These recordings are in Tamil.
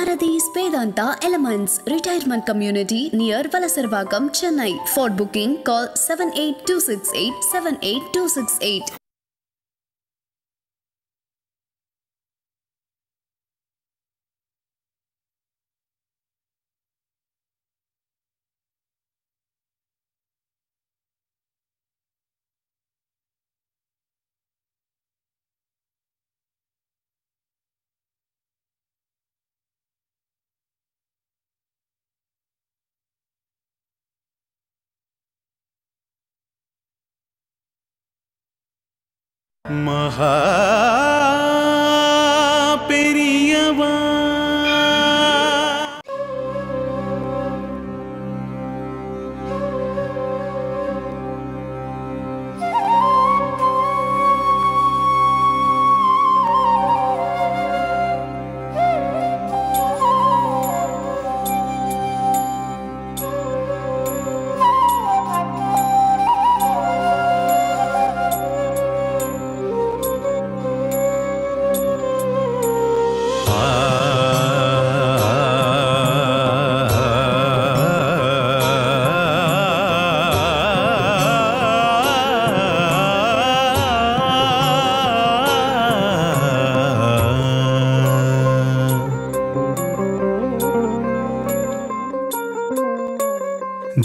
Bharati's Vedanta Elements Retirement Community near Valasarvagam, Chennai. For booking, call 78268 78268. महापेरियवा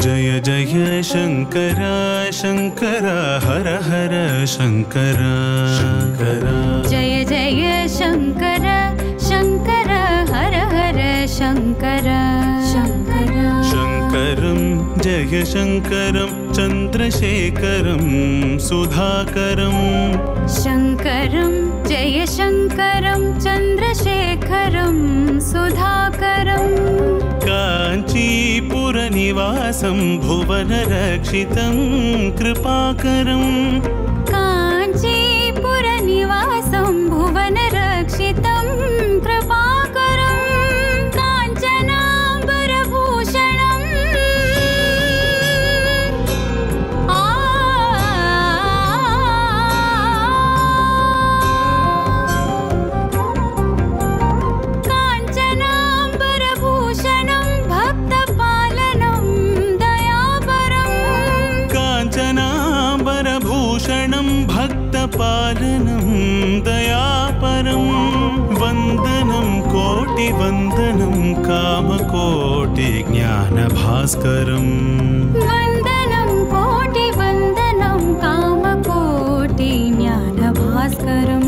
जय जय शंकर शंकर हर हर शंकर शंकर जय जय शंकर शंकर हर हर शंकर शंकर शंकरं जय शंकरं चंद्रशेखरं सुधाकरं शंकरं जय शंकरं चंद्रशेखरं सुधाकरं काञ्चीपुरनिवासं भुवनरक्षितं कृपाकरं काञ्चीपुरनिवासं भुवनरक्षितं कृपाकरं काञ्चनाम्बरभूषणं भक्तपालनं दयापरं वन्दनं कोटिवन्दनं कामकोटिज्ञानभास्करं वन्दनं कोटिवन्दनं कामकोटिज्ञानभास्करम्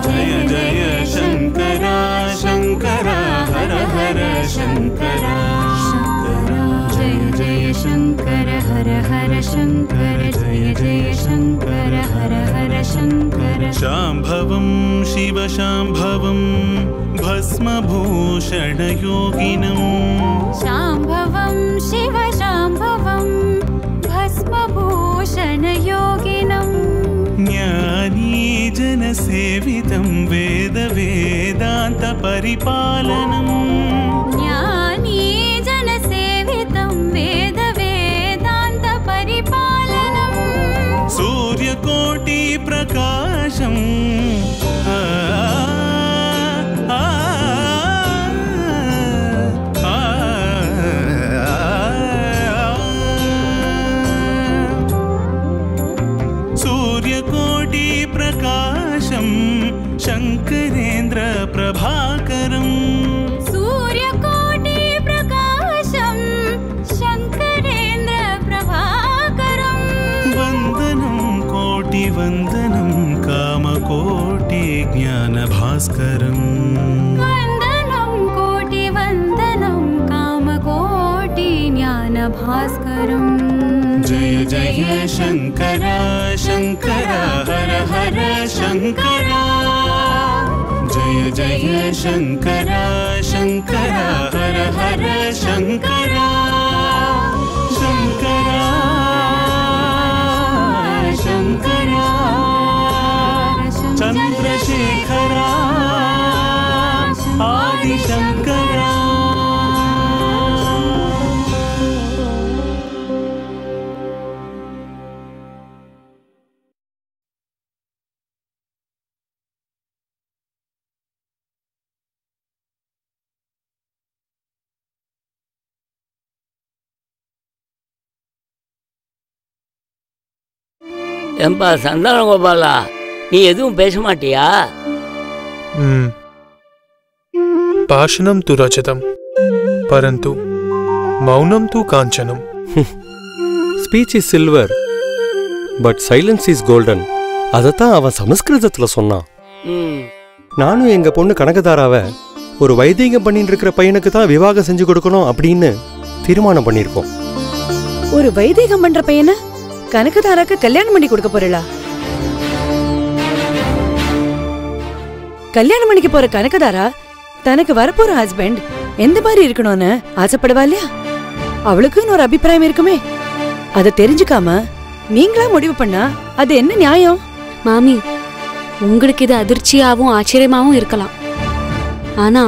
जय जय शंकर शंकर हर हर शंकर जय जय शंकर हर हर शंकर जय जय शंकर हर हर शंकर शांभवं शिव शांभवं भस्मभूषणयोगिनं शांभवं शिव शांभवं भस्मभूषणयोगिनं ज्ञानी जनसेवितं वेद वेदान्त परिपालनं ज्ञानी जनसेवितं वेद वेदान्त परिपालनं सूर्यकोटि प्रकाशं सूर्यकोटि प्रकाशं शंकरेन्द्र प्रभाकरं सूर्यकोटि प्रकाशं शंकरेन्द्र प्रभाकरं वन्दनं कोटिवन्दनं कामकोटि ज्ञानभास्करं वन्दनं कोटिवन्दनं कामकोटि ज्ञानभास्करम् जय जय शंकर शंकर हर हर शंकर जय शङ्करा शङ्करा हर हर शङ्करा शङ्करा शङ्करा चन्द्रशेखरा आदिशङ्करा ஏம்பா சந்தான கோபாலா, நீ எதுவும் பேச மாட்டியா? भाषणं तु रचितं परन्तु मौनं तु काञ्चनं. Speech is silver but silence is golden. அதத்தான் அவன் சமஸ்கிருதத்துல சொன்னான். நானும் எங்க பொண்ணு கனகதாராவை ஒரு வைத்தியம் பண்ணிட்டு இருக்கிற பையனுக்கு தான் விவாகம் செஞ்சு கொடுக்கணும் அப்படின்னு தீர்மானம் பண்ணிருக்கோம். ஒரு வைத்தியம் பண்ற பையனை கனகதாராக்கு கல்யாணம் பண்ணி கொடுக்க போறா? கல்யாணம் பண்ணிக்க போற கனகதாரா தனக்கு வரப்போற ஹஸ்பண்ட் எந்த மாதிரி இருக்கணும்னு ஆசைப்படுவா இல்லையா? அவளுக்குன்னு ஒரு அபிப்பிராயம் இருக்குமே. அதை தெரிஞ்சுக்காம நீங்களா முடிவு பண்ணா அது என்ன நியாயம்? மாமி, உங்களுக்கு இது அதிர்ச்சியாவும் ஆச்சரியமாவும் இருக்கலாம். ஆனா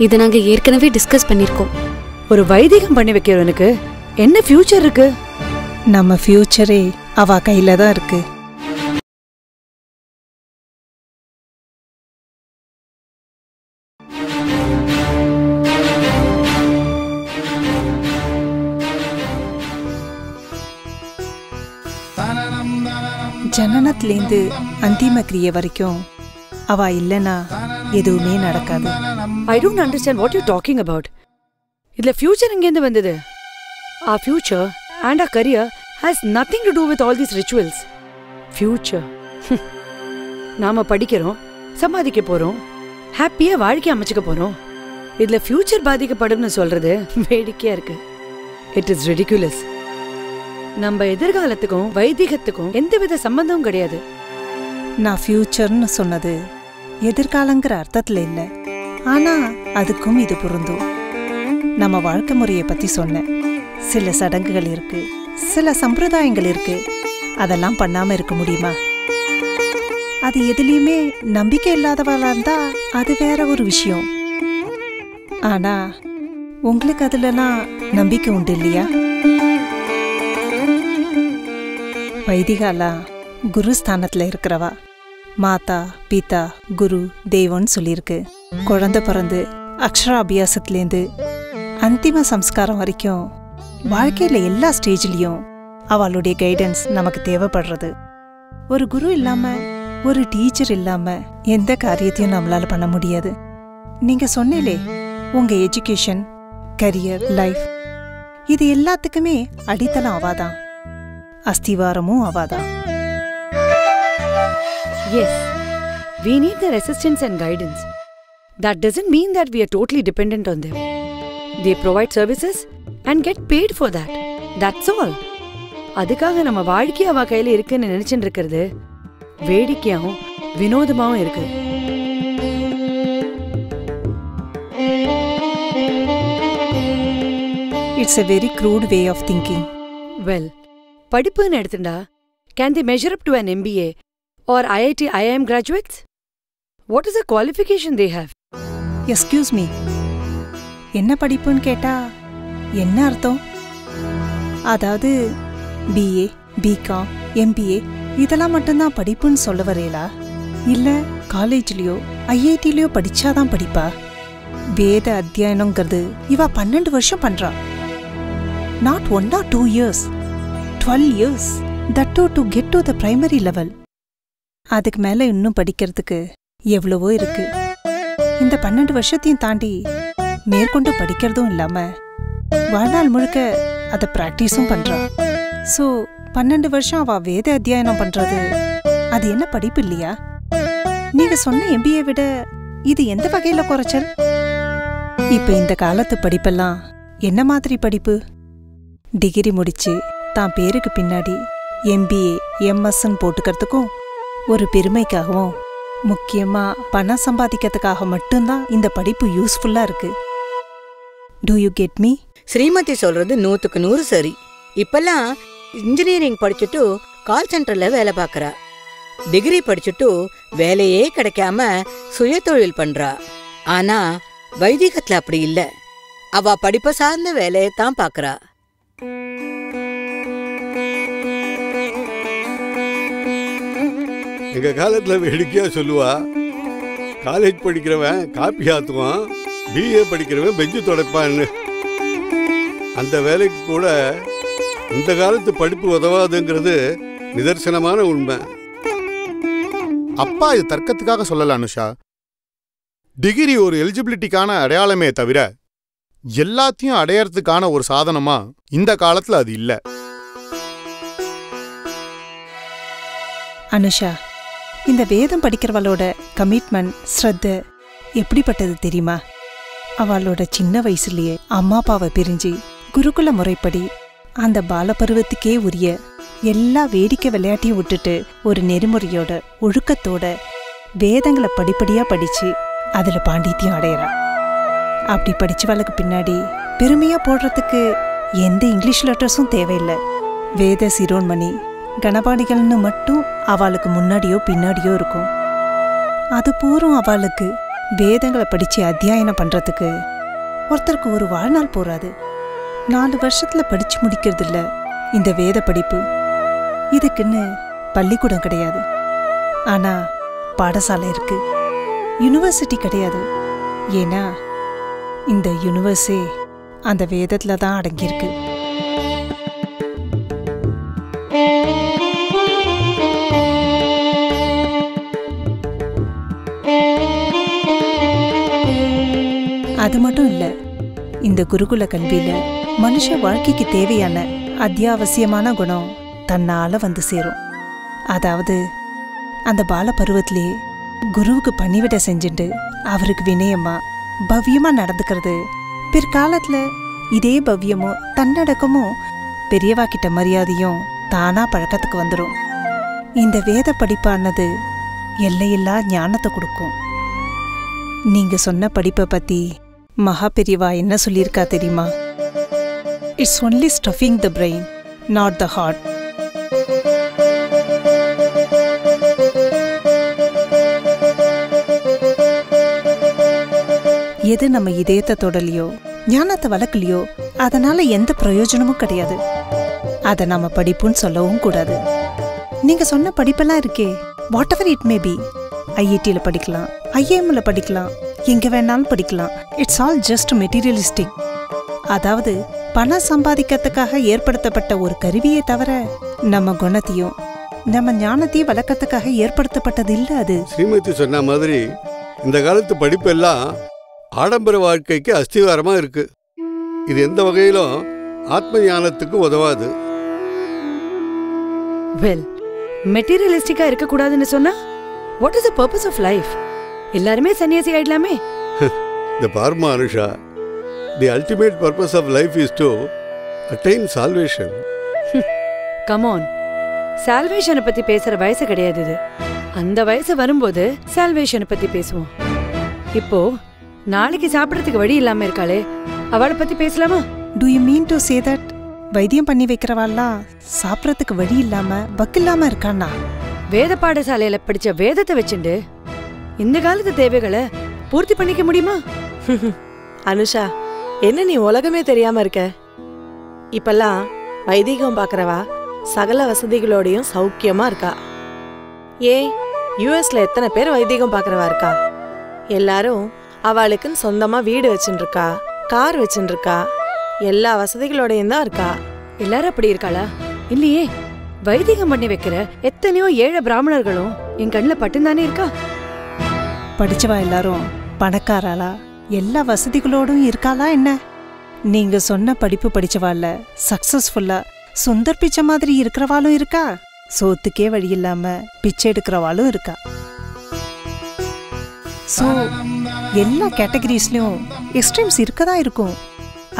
இதை நாங்க ஏற்கனவே டிஸ்கஸ் பண்ணிருக்கோம். ஒரு வைத்தியம் பண்ணி வைக்கிறவனுக்கு என்ன ஃபியூச்சர் இருக்கு? நம்ம ஃபியூச்சரே அவ கையில தான் இருக்கு. ஜனனத்திலேந்து அந்திம கிரியை வரைக்கும் அவ இல்லனா எதுவுமே நடக்காது. I don't understand what you're talking about. இதுல ஃபியூச்சர் எங்க இருந்து வந்தது? Our future and our career has nothing to do with all these rituals. Future. நாம படிக்கிறோம், சம்பாதிக்க போறோம், ஹாப்பியா வாழ்க்கை அமைச்சுக்க போறோம். இதுல ஃபியூச்சர் பாதிக்கப்படும்னு சொல்றது வேடிக்கையா இருக்கு. It is ridiculous. நம்ம எதிர்காலத்துக்கும் வைதிகத்துக்கும் எந்தவித சம்பந்தமும் கிடையாது. நான் ஃபியூச்சர்னு சொன்னது எதிர்காலங்கிற அர்த்தத்துல இல்ல. ஆனா அதுக்கும் இது பொருந்தும். நம்ம வாழ்க்கை முறையை பத்தி சொன்னேன். சில சடங்குகள் இருக்கு, சில சம்பிரதாயங்கள் இருக்கு. அதெல்லாம் பண்ணாம இருக்க முடியுமா? அது எதுலயுமே நம்பிக்கை இல்லாதவளா இருந்தா அது வேற ஒரு விஷயம். ஆனா உங்களுக்கு அதுலலாம் நம்பிக்கை உண்டு இல்லையா? வைதிகாலா குருஸ்தானத்துல இருக்கிறவா. மாதா பிதா குரு தெய்வம்னு சொல்லியிருக்கு. குழந்தை பிறந்து அக்ஷராபியாசத்துலேருந்து அந்திம சம்ஸ்காரம் வரைக்கும் வாழ்க்கையில எல்லா ஸ்டேஜ்லயும் அவளுடைய கைடன்ஸ் நமக்கு தேவைப்படுறது. ஒரு குரு இல்லாம, ஒரு டீச்சர் இல்லாம எந்த காரியத்தையும் நம்மளால பண்ண முடியாது. நீங்க சொன்னீங்களே, உங்க எஜுகேஷன், கரியர், லைஃப் இது எல்லாத்துக்குமே அடித்தளம் அவாதான், அஸ்திவாரமும் அவாதான். Yes, we need their assistance and guidance. That doesn't mean that we are totally dependent on them. They provide services and get paid for that. That's all. அதுக்காக நம்ம வாழ்க்கை அவ கையில இருக்குன்னு நினைச்சுட்டு இருக்கிறது வேடிக்கையாவும் வினோதமாவும் இருக்கு. It's a very crude way of thinking. Well, படிப்புன்னு எடுத்துட்டா can they measure up to an MBA or IIT IIM graduates? What is the qualification they have? Excuse me. என்ன படிப்புன்னு கேட்டா என்ன அர்த்தம்? அதாவது BA, BCom, MBA இதெல்லாம் மட்டும்தான் படிப்புன்னு சொல்ல வரீங்களா? இல்ல காலேஜ்லயோ IITலயோ படிச்சாதான் படிப்பா? வேத அத்தியாயனங்கிறது இவ 12 வருஷம் பண்றா. Not 1 or 2 years. 12 years. That too to get to the primary level. அதுக்கு மேல இன்னும் படிக்கிறதுக்கு எவ்வளவோ இருக்கு. இந்த 12 வருஷத்தையும் தாண்டி மேற்கொண்டு படிக்கிறதும் இல்லாம வாழ்நாள் முழுக்க அதை பிராக்டிஸும் பண்றா. ஸோ 12 வருஷம் அவ வேத அத்தியாயனம் பண்றது அது என்ன படிப்பு இல்லையா? நீங்க சொன்ன MBA விட இது எந்த வகையில குறைச்சல்? இப்ப இந்த காலத்து படிப்பெல்லாம் என்ன மாதிரி படிப்பு? டிகிரி முடிச்சு தான் பேருக்கு பின்னாடி MBA, MSன்னு போட்டுக்கிறதுக்கும் ஒரு பெருமைக்காகவும் முக்கியமா பணம் சம்பாதிக்கிறதுக்காக மட்டும்தான் இந்த படிப்பு யூஸ்ஃபுல்லா இருக்கு. Do you get me? Srimathi சொல்றது 100க்கு 100 சரி. இப்பெல்லாம் இன்ஜினியரிங் படிச்சுட்டு கால் சென்டர்ல வேலை பார்க்கறா. டிகிரி படிச்சுட்டு வேலையே கிடைக்காம சுயதொழில் பண்றா. ஆனா வைதிகத்துல அப்படி இல்ல. அவ படிப்ப சார்ந்த வேலையத்தான் பார்க்கறா. எங்க காலத்துல வேடிக்கையா சொல்லுவா, காலேஜ் படிக்கிறவன் காப்பி ஆத்துவான், பிஏ படிக்கிறவன் பெஞ்சு துடைப்பான்னு. அந்த வேலைக்கு கூட இந்த காலத்து படிப்பு உதவாதுங்கிறது நிதர்சனமான உண்மை. அப்பா இது தர்க்கத்துக்காக சொல்லல அனுஷா. டிகிரி ஒரு எலிஜிபிலிட்டிக்கான அடையாளமே தவிர எல்லாத்தையும் அடையறதுக்கான ஒரு சாதனமா இந்த காலத்துல அது இல்ல. அனுஷா, இந்த வேதம் படிக்கிறவளோட கமிட்மெண்ட், ஸ்ரத்த எப்படிப்பட்டது தெரியுமா? அவளோட சின்ன வயசுலயே அம்மா அப்பாவை பிரிஞ்சு குருகுல முறைப்படி அந்த பாலபருவத்துக்கே உரிய எல்லா வேடிக்கை விளையாட்டையும் விட்டுட்டு ஒரு நெறிமுறையோட ஒழுக்கத்தோட வேதங்களை படிப்படியா படிச்சு அதுல பாண்டித்யம் அடையறா. அப்படி படிச்சவளுக்கு பின்னாடி பெருமையா போடுறதுக்கு எந்த இங்கிலீஷ் லெட்டர்ஸும் தேவையில்லை. வேத சிரோன்மணி கணபாடிகள்னு மட்டும் அவளுக்கு முன்னாடியோ பின்னாடியோ இருக்கும். அது பூரம் அவளுக்கு வேதங்களை படிச்சு அத்தியாயனம் பண்றதுக்கு ஒருத்தருக்கு ஒரு வாழ்நாள் போறாது. 4 வருஷத்துல படிச்சு முடிக்கிறது இல்ல இந்த வேத படிப்பு. இதுக்குன்னு பள்ளிக்கூடம் கிடையாது. ஆனா பாடசாலை இருக்கு, யூனிவர்சிட்டி கிடையாது. ஏன்னா இந்த யூனிவர்ஸே அந்த வேதத்துல தான் அடங்கியிருக்கு. அது மட்டும் இல்ல, இந்த குருகுல கல்வியில மனுஷ வாழ்க்கைக்கு தேவையான அத்தியாவசியமான குணம் தன்னால வந்து சேரும். அதாவது அந்த பால பருவத்திலேயே குருவுக்கு பணிவிட செஞ்சுட்டு அவருக்கு வினயமா பவ்யமா நடந்துக்கிறது, பிற்காலத்துல இதே பவ்யமும் தன்னடக்கமும் பெரியவா கிட்ட மரியாதையும் தானா பழக்கத்துக்கு வந்துடும். இந்த வேத படிப்பானது எல்லையில்லா ஞானத்தை கொடுக்கும். நீங்க சொன்ன படிப்பை பத்தி மகா பெரியவா என்ன சொல்லியிருக்கா தெரியுமா? It's only stuffing the brain, not the heart. எது நம்ம இதயத்தை தொடலையோ ஞானத்தை வளர்க்கலையோ அதனால எந்த பிரயோஜனமும் கிடையாது. அதை நம்ம படிப்புன்னு சொல்லவும் கூடாது. நீங்க சொன்ன படிப்பெல்லாம் இருக்கே, what ever it may be, ஐஐடியில் படிக்கலாம், ஐஏஎம்ல படிக்கலாம், எங்க வேணாலும் படிக்கலாம். It's all just materialistic. அதாவது பணம் சம்பாதிக்கிறதுக்காக ஏற்படுத்தப்பட்ட ஒரு கருவியை தவிர நம்ம குணத்தையும் நம்ம ஞானத்தையும் வளர்க்கறதுக்காக ஏற்படுத்தப்பட்டது இல்ல. அது ஸ்ரீமதி சொன்ன மாதிரி இந்த காலத்து படிப்பெல்லாம் ஆடம்பர வாழ்க்கைக்கு அஸ்திவாரமா இருக்கு. இது எந்த வகையிலும் ஆத்ம ஞானத்துக்கு உதவாது. வெல், மெட்டீரியலிஸ்டிக்கா இருக்க கூடாதுன்னு சொன்னா what is the purpose of life? எல்லாருமே சன்னியாசி ஆயிடலாமே. The Parma Anusha, the ultimate purpose of life is to attain salvation. Come on, salvation பத்தி பேசுற வயசு கிடையாது இது. அந்த வயசு வரும்போது salvation பத்தி பேசுவோம். இப்போ நாளைக்கு சாப்பிடறதுக்கு வழி இல்லாம இருக்காளே, அவளை பத்தி பேசலாமா? Do you mean to say that வைத்தியம் பண்ணி வைக்கிறவாள்லாம் சாப்பிடறதுக்கு வழி இல்லாம வக்கில்லாம இருக்கானா? வேத பாடசாலையில படிச்ச வேதத்தை வச்சுண்டு இந்த காலத்து தேவைகளை பூர்த்தி பண்ணிக்க முடியுமா? அனுஷா, என்ன நீ உலகமே தெரியாம இருக்க? இப்பெல்லாம் வைதிகம் பாக்குறவா சகல வசதிகளோடையும் சௌக்கியமா இருக்கா. ஏன் யூஎஸ்ல எத்தனை பேர் வைதிகம் பாக்குறவா இருக்கா? எல்லாரும் அவளுக்குன்னு சொந்தமா வீடு வச்சுருக்கா, கார் வச்சுருக்கா, எல்லா வசதிகளோடையும் தான் இருக்கா. எல்லாரும் அப்படி இருக்காளா? இல்லையே. வைதிகம் பண்ணி வைக்கிற எத்தனையோ ஏழை பிராமணர்களும் என் கண்ணில் பட்டுந்தானே இருக்கா. படிச்சவா எல்லாரும் பணக்காராளா, எல்லா வசதிகளோடும் இருக்காளா என்ன? நீங்க சொன்ன படிப்பு படிச்சவாள்ல சக்சஸ்ஃபுல்லா சுந்தர் பிச்சை மாதிரி இருக்கிறவாளும் இருக்கா, சோத்துக்கே வழி இல்லாம பிச்சை எடுக்கிறவாளும் இருக்கா. சோ எல்லா கேட்டகரிஸ்லயும் எக்ஸ்ட்ரீம்ஸ் இருக்கதா இருக்கும்.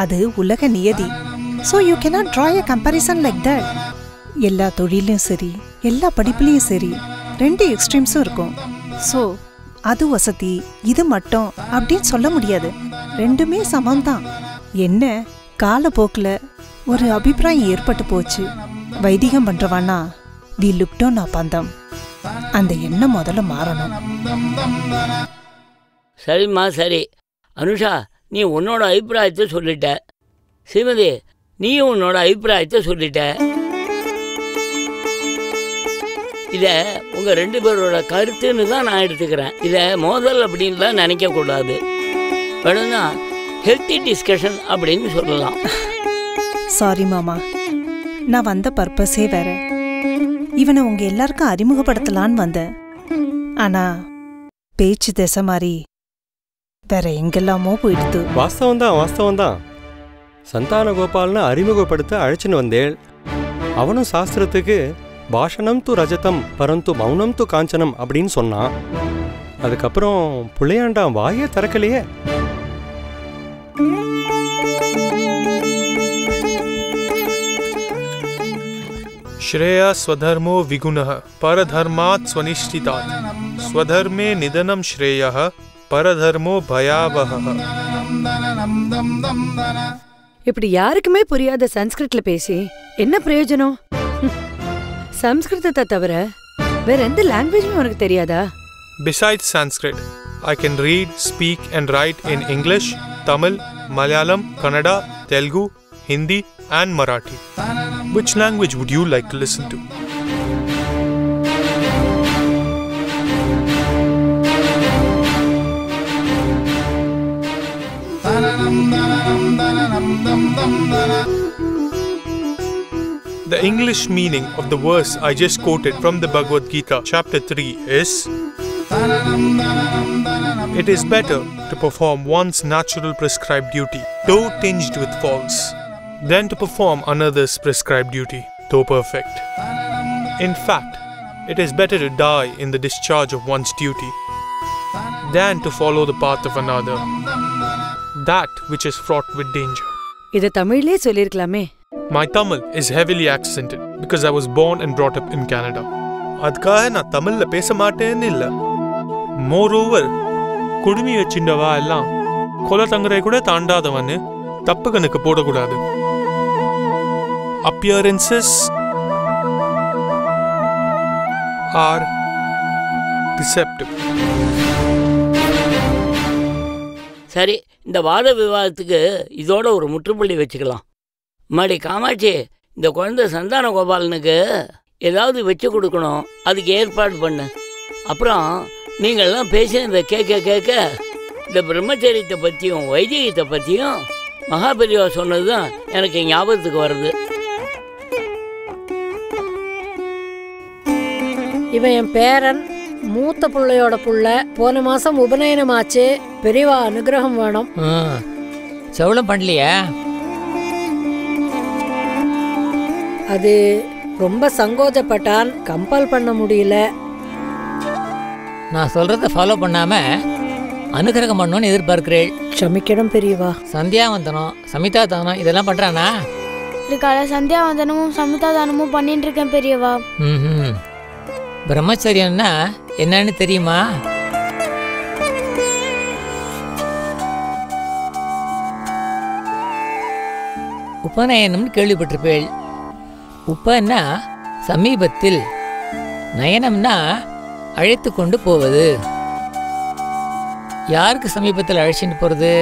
அது உலக நியதி. So you cannot draw a comparison like that. எல்லா தொழிலையும் சரி, எல்லா படிப்புலையும் சரி, 2 எக்ஸ்ட்ரீம்ஸும் இருக்கும். ஸோ அது வசதி இது மட்டும் அப்படின்னு சொல்ல முடியாது. ரெண்டுமே சமம்தான். என்ன காலப்போக்கில் ஒரு அபிப்பிராயம் ஏற்பட்டு போச்சு. வைதிகம் பண்றவானா வி லுக்டோ நான் பந்தம். அந்த எண்ணம் முதல்ல மாறணும். சரிம்மா சரி. அனுஷா, நீ உன்னோட அபிப்பிராயத்தை சொல்லிட்ட. ஸ்ரீமதி, நீயும் உன்னோட அபிப்பிராயத்தை சொல்லிட்ட. இதை உங்கள் 2 பேரோட கருத்துன்னு தான் நான் எடுத்துக்கிறேன். இதை மோதல் அப்படின்லாம் நினைக்கக்கூடாது. வேணும்னா ஹெல்த்தி டிஸ்கஷன் அப்படின்னு சொல்லலாம். சாரி மாமா, நான் வந்த பர்பஸே வேற. இவனை உங்க எல்லாருக்கும் அறிமுகப்படுத்தலான்னு வந்தேன். ஆனா பேச்சு திசை மாதிரி வேற எங்கெல்லாமோ போயிடுது. வாஸ்தவம்தான். சந்தான கோபால்னு அறிமுகப்படுத்த அழைச்சின்னு வந்தேள். அவனும் சாஸ்திரத்துக்கு பாஷணம் து ரஜதம் பரந்து மௌனம் து காஞ்சனம் அப்படின்னு சொன்னான். அதுக்கப்புறம் புள்ளையாண்டான் வாயே திறக்கலையே. श्रेया स्वधर्मो विगुणः परधर्मात् स्वनिष्ठितात् स्वधर्मे निधनं श्रेयः परधर्मो भयावहः. இப்படி யாருக்குமே புரியாத சன்ஸ்கிரிட்ல பேசி என்ன பிரயோஜனம்? சம்ஸ்கிருதத்தை தவிர வேற எந்த லாங்குவேஜும் உனக்கு தெரியாதா? Besides Sanskrit, I can read, speak and write in English, Tamil, Malayalam, Kannada, Telugu, Hindi and Marathi. Which language would you like to listen to? The English meaning of the verse I just quoted from the Bhagavad Gita, chapter 3 is: It is better to perform one's natural prescribed duty, though tinged with faults, than to perform another's prescribed duty, though perfect. In fact, it is better to die in the discharge of one's duty than to follow the path of another, that which is fraught with danger. இத தமிழ்லயே சொல்லிருக்கலாமே. My Tamil is heavily accented because I was born and brought up in Canada. அதுக்காக நான் தமிழ்ல பேச மாட்டேன்னு இல்ல. Moreover, குடுமி வச்சிண்டவா எல்லாம் கொலை தங்கரை கூட தாண்டாதவன்னு தப்பு கணக்கு போடக்கூடாது. Appearances are deceptive. சரி, இந்த வாத விவாதத்துக்கு இதோட ஒரு முற்றுப்புள்ளி வச்சுக்கலாம். மாடி காமாட்சி, இந்த குழந்தை சந்தான கோபாலனுக்கு ஏதாவது வச்சு கொடுக்கணும், அதுக்கு ஏற்பாடு பண்ணு. அப்புறம் நீங்கள்லாம் பேசினதை கேட்க இந்த பிரம்மச்சரியத்தை பற்றியும் வைதிகத்தை பற்றியும் மகாபெரிவா சொன்னது தான் எனக்கு ஞாபகத்துக்கு வருது. இவன் என் பேரன், மூத்த பிள்ளையோட புள்ள. போன மாசம் உபநயனமாச்சு. பெரியவா அனுகிரகம் வேணும். செவளம் பண்ணலையா? அது ரொம்ப சங்கோஜப்பட்டான், கம்பல் பண்ண முடியல. நான் சொல்றத ஃபாலோ பண்ணாம அனுகிரகம் பண்ணணும்னு எதிர்பார்க்கிறேன். க்ஷமிக்கணும் பெரியவா. சந்தியாவந்தனம், சமிதா தானம் இதெல்லாம் பண்றானா? இதுக்காக சந்தியாவந்தனமும் சமிதா தானமும் பண்ணிட்டு இருக்கேன் பெரியவா. பிரம்மச்சரியம்னா என்னன்னு தெரியுமா? உபநயனம்னு கேள்விப்பட்டிருப்பேள். உப்பன்னா சமீபத்தில், நயனம்னா அழைத்து கொண்டு போவது. யாருக்கு சமீபத்தில் அழைச்சிட்டு போறது?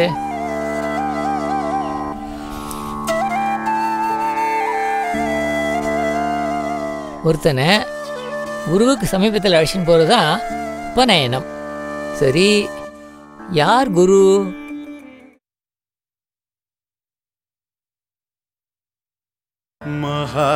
ஒருத்தனை குருவுக்கு சமீபத்தில் அழைச்சிட்டு போறது தான் உபநயனம். சரி, யார் குரு? மகா